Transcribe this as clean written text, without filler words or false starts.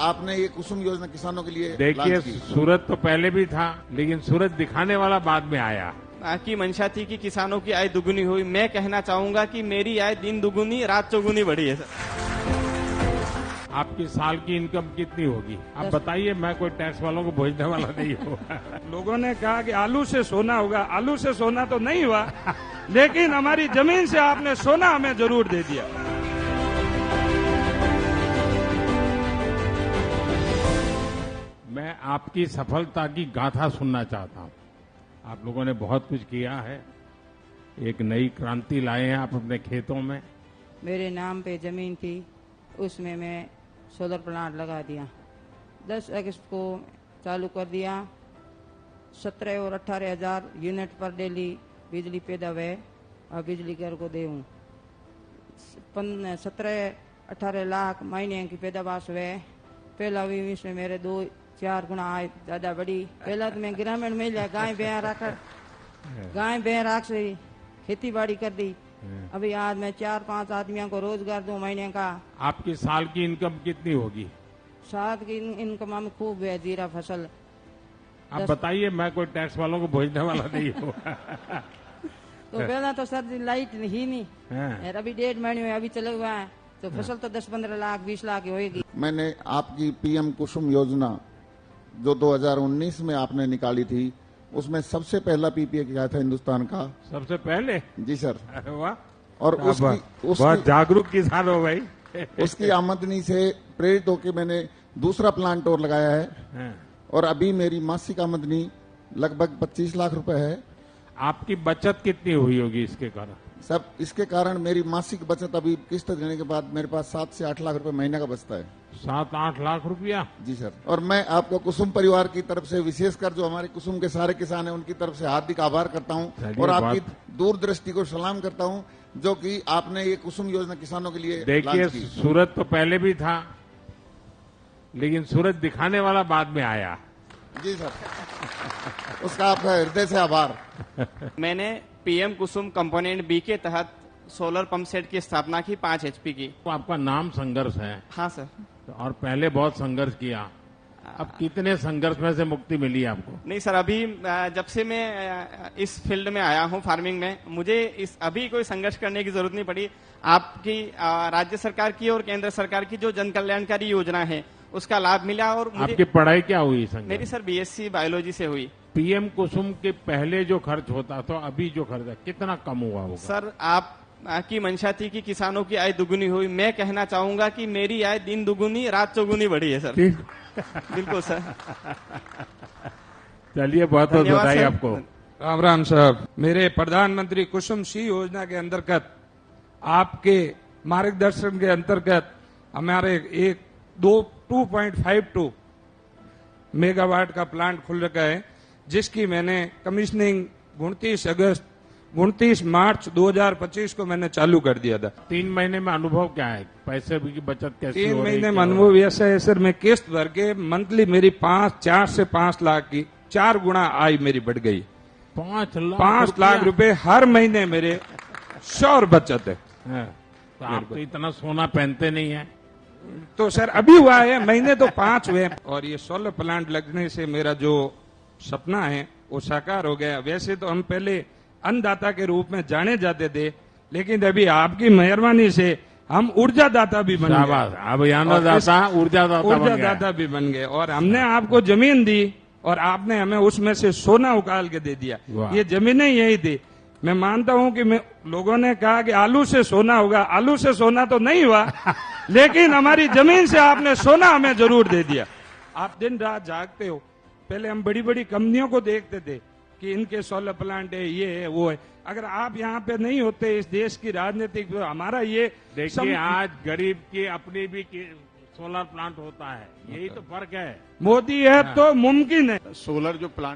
आपने ये कुसुम योजना किसानों के लिए देखिए, लॉन्च की। सूरत तो पहले भी था, लेकिन सूरत दिखाने वाला बाद में आया। की मंशा थी कि किसानों की आय दुगुनी हुई। मैं कहना चाहूंगा कि मेरी आय दिन दुगुनी रात चौगुनी बढ़ी है सर। आपकी साल की इनकम कितनी होगी आप बताइए, मैं कोई टैक्स वालों को भेजने वाला नहीं हूँ। लोगों ने कहा कि आलू से सोना होगा, आलू से सोना तो नहीं हुआ, लेकिन हमारी जमीन से आपने सोना हमें जरूर दे दिया। मैं आपकी सफलता की गाथा सुनना चाहता हूँ। आप लोगों ने बहुत कुछ किया है, एक नई क्रांति लाए हैं आप अपने खेतों में। मेरे नाम पे जमीन थी, उसमें मैं सोलर प्लांट लगा दिया। 10 अगस्त को चालू कर दिया। 17 और 18 हजार यूनिट पर डेली बिजली पैदा हुए और बिजली घर को देऊँ। 17-18 लाख महीने की पैदावार हुए। पहला भी इसमें मेरे 2-4 गुना आय ज्यादा बढ़ी। पहला तो मैं ग्रामीण महिला गाय भैंस रख से खेती बाड़ी कर दी। अभी आज मैं 4-5 आदमियों को रोजगार दूं महीने का। आपकी साल की इनकम कितनी होगी? साथ की इनकम में खूब है, जीरा फसल। आप बताइए, मैं कोई टैक्स वालों को भेजने वाला नहीं हूँ। तो पहला तो सर लाइट ही नहीं, अभी 1.5 महीने में अभी चले हुआ है, तो फसल तो 10-15 लाख 20 लाख की होगी। मैंने आपकी पीएम कुसुम योजना जो 2019 में आपने निकाली थी, उसमें सबसे पहला पीपीए किया था हिंदुस्तान का। सबसे पहले? जी सर। अरे वाह, और बहुत जागरूक किसान हो भाई। उसकी आमदनी से प्रेरित होकर मैंने दूसरा प्लांट और लगाया है, और अभी मेरी मासिक आमदनी लगभग 25 लाख रुपए है। आपकी बचत कितनी हुई होगी इसके कारण? सब इसके कारण मेरी मासिक बचत अभी किस्त देने के बाद मेरे पास 7 से 8 लाख रुपए महीने का बचता है। 7-8 लाख रुपया? जी सर। और मैं आपको कुसुम परिवार की तरफ से, विशेषकर जो हमारे कुसुम के सारे किसान हैं, उनकी तरफ से हार्दिक आभार करता हूं और आपकी दूरदृष्टि को सलाम करता हूं, जो कि आपने ये कुसुम योजना किसानों के लिए देखिए, सूरत तो पहले भी था, लेकिन सूरत दिखाने वाला बाद में आया। जी सर, उसका आपका हृदय से आभार। मैंने पीएम कुसुम कंपोनेंट बी के तहत सोलर पंप सेट की स्थापना की 5 HP की। तो आपका नाम संघर्ष है? हाँ सर। और पहले बहुत संघर्ष किया, अब कितने संघर्ष में से मुक्ति मिली आपको? नहीं सर, अभी जब से मैं इस फील्ड में आया हूं, फार्मिंग में, मुझे अभी कोई संघर्ष करने की जरूरत नहीं पड़ी। आपकी राज्य सरकार की और केंद्र सरकार की जो जन कल्याणकारी योजना है, उसका लाभ मिला। और आपकी पढ़ाई क्या हुई? मेरी सर BSc बायोलॉजी से हुई। पीएम कुसुम के पहले जो खर्च होता था, अभी जो खर्च है, कितना कम हुआ होगा? सर, आप की मंशा थी कि किसानों की आय दुगुनी हुई। मैं कहना चाहूंगा कि मेरी आय दिन दुगुनी रात चौगुनी बढ़ी है सर। बिल्कुल सर। चलिए, बहुत बहुत बधाई आपको। राम राम साहब। मेरे प्रधानमंत्री कुसुम सी योजना के अंतर्गत, आपके मार्गदर्शन के अंतर्गत हमारे 2.52 मेगावाट का प्लांट खुल रखा है, जिसकी मैंने कमीशनिंग 29 मार्च 2025 को मैंने चालू कर दिया था। 3 महीने में अनुभव क्या है? पैसे की बचत कैसी हो रही है? 3 महीने में अनुभव ऐसा है सर, मैं किस्त भर के मंथली मेरी 4 से 5 लाख की 4 गुना आय मेरी बढ़ गई। 5 लाख रुपए हर महीने मेरे श्योर बचत है। तो आप तो इतना सोना पहनते नहीं है। तो सर अभी हुआ है, महीने तो 5 हुए। और ये सोलर प्लांट लगने से मेरा जो सपना है वो साकार हो गया। वैसे तो हम पहले अन्नदाता के रूप में जाने जाते थे, लेकिन अभी आपकी मेहरबानी से हम ऊर्जा दाता भी बन गए। अब अन्नदाता ऊर्जा दाता भी बन गए। और हमने आपको जमीन दी और आपने हमें उसमें से सोना उकाल के दे दिया। ये जमीनें यही थी। मैं मानता हूं कि लोगों ने कहा कि आलू से सोना होगा, आलू से सोना तो नहीं हुआ, लेकिन हमारी जमीन से आपने सोना हमें जरूर दे दिया। आप दिन रात जागते हो। पहले हम बड़ी बड़ी कंपनियों को देखते थे कि इनके सोलर प्लांट है, ये है, वो है। अगर आप यहाँ पे नहीं होते, इस देश की राजनीतिक, हमारा ये देखिए, आज गरीब की अपनी भी सोलर प्लांट होता है, यही तो फर्क है। मोदी है तो मुमकिन है। सोलर जो प्लांट